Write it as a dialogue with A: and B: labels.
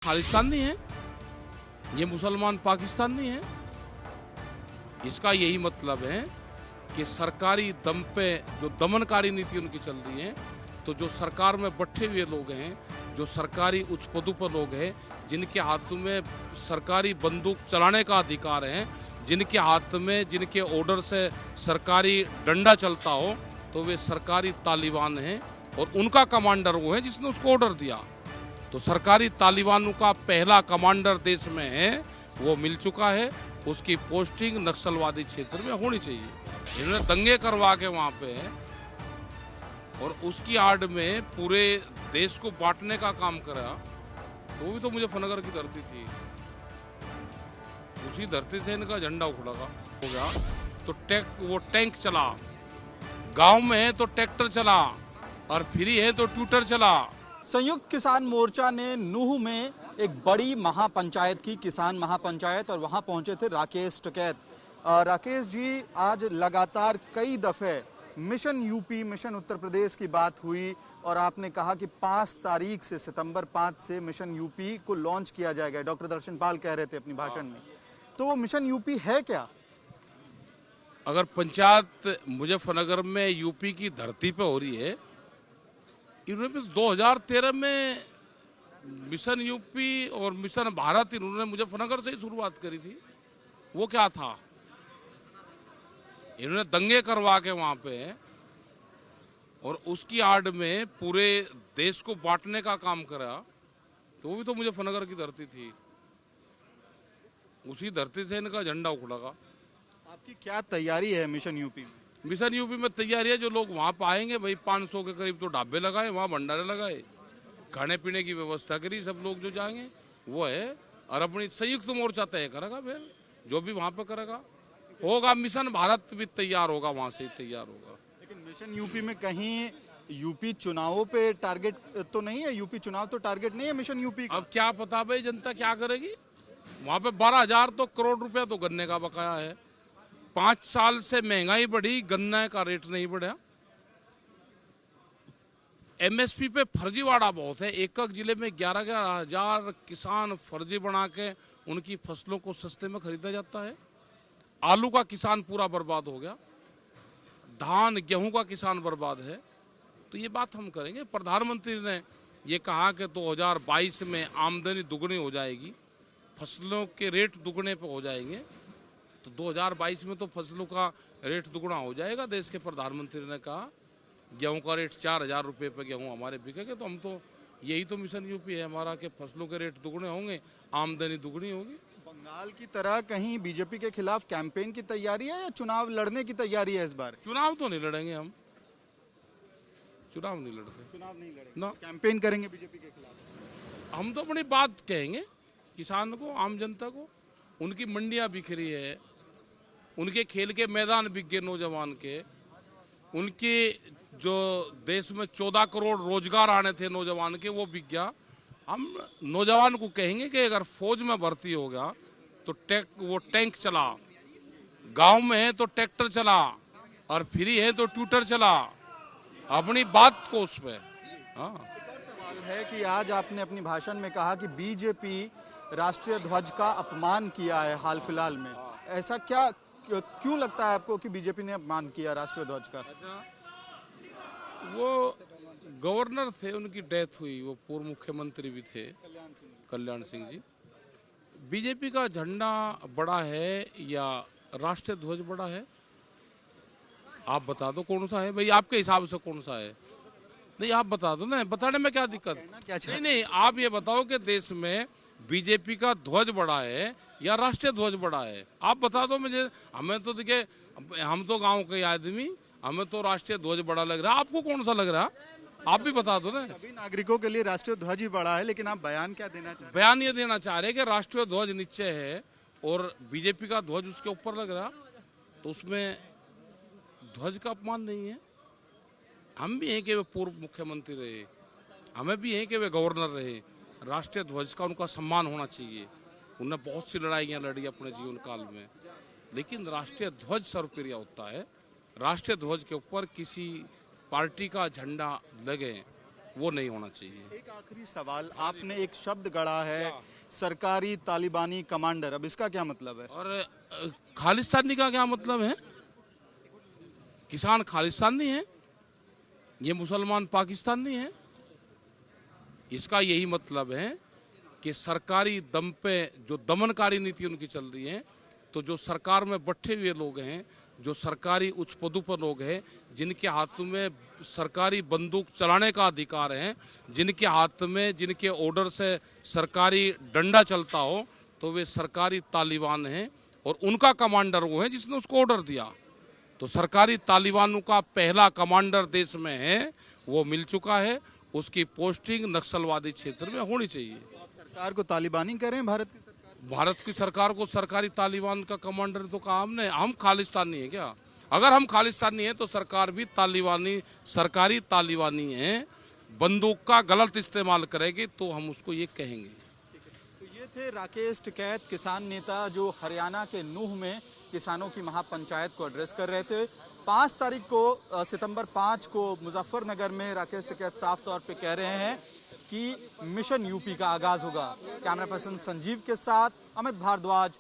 A: खालिस्तान नहीं है, ये मुसलमान पाकिस्तान नहीं है। इसका यही मतलब है कि सरकारी दम पे जो दमनकारी नीति उनकी चल रही है, तो जो सरकार में बैठे हुए लोग हैं, जो सरकारी उच्च पदों पर लोग हैं, जिनके हाथों में सरकारी बंदूक चलाने का अधिकार है, जिनके हाथ में जिनके ऑर्डर से सरकारी डंडा चलता हो, तो वे सरकारी तालिबान हैं और उनका कमांडर वो है जिसने उसको ऑर्डर दिया। तो सरकारी तालिबानों का पहला कमांडर देश में है, वो मिल चुका है। उसकी पोस्टिंग नक्सलवादी क्षेत्र में होनी चाहिए। इन्होंने दंगे करवा के वहां पे और उसकी आड़ में पूरे देश को बांटने का काम करा। तो वो भी तो मुजफ्फरनगर की धरती थी, उसी धरती से इनका झंडा उखड़ा हो गया। तो वो टैंक चला, गांव में है तो ट्रैक्टर चला, और फ्री है तो ट्यूटर चला।
B: संयुक्त किसान मोर्चा ने नूह में एक बड़ी महापंचायत की, किसान महापंचायत, और वहां पहुंचे थे राकेश टिकैत। राकेश जी, आज लगातार कई दफे mission UP, mission Uttar Pradesh की बात हुई और आपने कहा कि 5 तारीख से, सितंबर 5 से मिशन यूपी को लॉन्च किया जाएगा। डॉक्टर दर्शन पाल कह रहे थे अपनी भाषण में। तो वो मिशन यूपी है क्या?
A: अगर पंचायत मुजफ्फरनगर में यूपी की धरती पे हो रही है, इन्होंने 2013 में मिशन यूपी और मिशन भारत इन्होंने मुजफ्फरनगर से ही शुरुआत करी थी। वो क्या था? इन्होंने दंगे करवा के वहां पे और उसकी आड़ में पूरे देश को बांटने का काम करा। तो वो भी तो मुजफ्फरनगर की धरती थी, उसी धरती से इनका झंडा उखड़ा।
B: आपकी क्या तैयारी है मिशन यूपी में?
A: मिशन यूपी में तैयारी है, जो लोग वहां पाएंगे भाई 500 के करीब तो ढाबे लगाए, वहां भंडारे लगाए, खाने पीने की व्यवस्था करी, सब लोग जो जाएंगे वो है। और अपनी संयुक्त मोर्चा तय करेगा, फिर जो भी वहां पे करेगा होगा। मिशन भारत भी तैयार होगा, वहां से ही तैयार होगा।
B: लेकिन मिशन यूपी में कहीं यूपी चुनावों पे टारगेट तो नहीं है? यूपी चुनाव तो टारगेट नहीं है मिशन यूपी का?
A: अब क्या पता भाई जनता क्या करेगी। वहां पे 12,000 तो करोड़ रुपया तो गन्ने का बकाया है। 5 साल से महंगाई बढ़ी, गन्ने का रेट नहीं बढ़ा। एमएसपी पे फर्जीवाड़ा बहुत है। एक जिले में 11,000 किसान फर्जी बना के उनकी फसलों को सस्ते में खरीदा जाता है। आलू का किसान पूरा बर्बाद हो गया, धान गेहूं का किसान बर्बाद है। तो ये बात हम करेंगे। प्रधानमंत्री ने ये कहा कि 2022 में आमदनी दुगनी हो जाएगी, फसलों के रेट दुगने पे हो जाएंगे। तो 2022 में तो फसलों का रेट दुगना हो जाएगा। देश के प्रधानमंत्री ने कहा गेहूं का रेट 4,000 रुपये पे गेहूं हमारे बिकेगा। तो हम तो यही तो मिशन यूपी है हमारा कि फसलों के रेट दुगने होंगे, आमदनी दुगनी होगी।
B: बंगाल की तरह कहीं बीजेपी के खिलाफ कैंपेन की तैयारी है या चुनाव लड़ने की तैयारी है इस बार?
A: चुनाव तो नहीं लड़ेंगे हम, चुनाव नहीं लड़ते।
B: चुनाव नहीं लड़ेंगे
A: ना,
B: कैंपेन करेंगे बीजेपी के खिलाफ?
A: हम तो अपनी बात कहेंगे किसान को, आम जनता को। उनकी मंडियां बिखरी है, उनके खेल के मैदान बिक गए नौजवान के, उनके जो देश में 14 करोड़ रोजगार आने थे नौजवान के, वो बिक गया। हम नौजवान को कहेंगे कि अगर फौज में भर्ती हो गया तो वो टैंक चला, गांव में है तो ट्रैक्टर चला, और फ्री है तो ट्यूटर चला। अपनी बात को उस पे। हाँ,
B: सवाल है कि आज आपने अपनी भाषण में कहा कि बीजेपी राष्ट्रीय ध्वज का अपमान किया है हाल फिलहाल में। ऐसा क्या, क्यों लगता है आपको कि बीजेपी ने अपमान किया राष्ट्रीय ध्वज का?
A: वो गवर्नर थे, उनकी डेथ हुई, वो पूर्व मुख्यमंत्री भी थे, कल्याण सिंह जी। बीजेपी का झंडा बड़ा है या राष्ट्रीय ध्वज बड़ा है? आप बता दो कौन सा है भाई, आपके हिसाब से कौन सा है? नहीं, आप बता दो ना, बताने में क्या दिक्कत? नहीं, आप ये बताओ कि देश में बीजेपी का ध्वज बड़ा है या राष्ट्रीय ध्वज बड़ा है? आप बता दो मुझे। हमें तो देखिए, हम तो गांव के आदमी, हमें तो राष्ट्रीय ध्वज बड़ा लग रहा है। आपको कौन सा लग रहा है? आप भी बता दो ना।
B: सभी नागरिकों के लिए राष्ट्रीय ध्वज ही बड़ा है, लेकिन आप बयान क्या देना चाहते हैं?
A: बयान ये देना चाह रहे कि राष्ट्रीय ध्वज नीचे है और बीजेपी का ध्वज उसके ऊपर लग रहा, तो उसमें ध्वज का अपमान नहीं है। हम भी हैं कि वे पूर्व मुख्यमंत्री रहे, हमें भी हैं कि वे गवर्नर रहे। राष्ट्रीय ध्वज का उनका सम्मान होना चाहिए। उन्होंने बहुत सी लड़ाइयाँ लड़ी अपने जीवन काल में, लेकिन राष्ट्रीय ध्वज सर्वप्रिय होता है। राष्ट्रीय ध्वज के ऊपर किसी पार्टी का झंडा लगे, वो नहीं होना चाहिए।
B: एक आखिरी सवाल, आपने एक शब्द गढ़ा है सरकारी तालिबानी कमांडर, अब इसका क्या मतलब है?
A: और खालिस्तानी का क्या मतलब है? किसान खालिस्तानी है, ये मुसलमान पाकिस्तानी है। इसका यही मतलब है कि सरकारी दम पे जो दमनकारी नीति उनकी चल रही है, तो जो सरकार में बैठे हुए लोग हैं, जो सरकारी उच्च पदों पर लोग हैं, जिनके हाथ में सरकारी बंदूक चलाने का अधिकार है, जिनके हाथ में जिनके ऑर्डर से सरकारी डंडा चलता हो, तो वे सरकारी तालिबान हैं और उनका कमांडर वो है जिसने उसको ऑर्डर दिया। तो सरकारी तालिबानों का पहला कमांडर देश में है, वो मिल चुका है, उसकी पोस्टिंग नक्सलवादी क्षेत्र में होनी चाहिए।
B: आप सरकार को तालिबानी कह रहे हैं? भारत की सरकार को सरकारी तालिबान का कमांडर तो कहा हमने। हम खालिस्तानी है क्या? अगर हम खालिस्तानी है तो सरकार भी तालिबानी, सरकारी तालिबानी है, बंदूक का गलत इस्तेमाल करेगी तो हम उसको ये कहेंगे। तो ये थे राकेश टिकैत, किसान नेता, जो हरियाणा के नूह में किसानों की महापंचायत को एड्रेस कर रहे थे। 5 तारीख को, सितंबर 5 को मुजफ्फरनगर में राकेश टिकैत साफ तौर पे कह रहे हैं कि मिशन यूपी का आगाज होगा। कैमरा पर्सन संजीव के साथ अमित भारद्वाज।